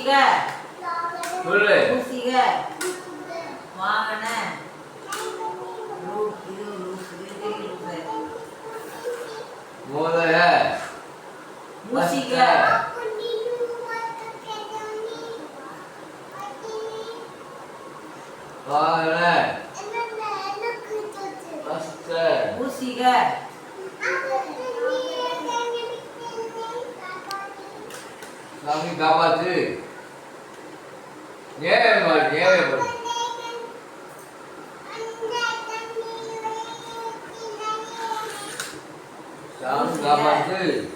மூசிக சொல்லு. மூசிக வாகன இது மோதக. மூசிக வாகன. கஷ்ட. மூசிக சாமி காப்பாத்து. ஏன் பாரு, ஏன் பாரு. சாமி காப்பாத்து.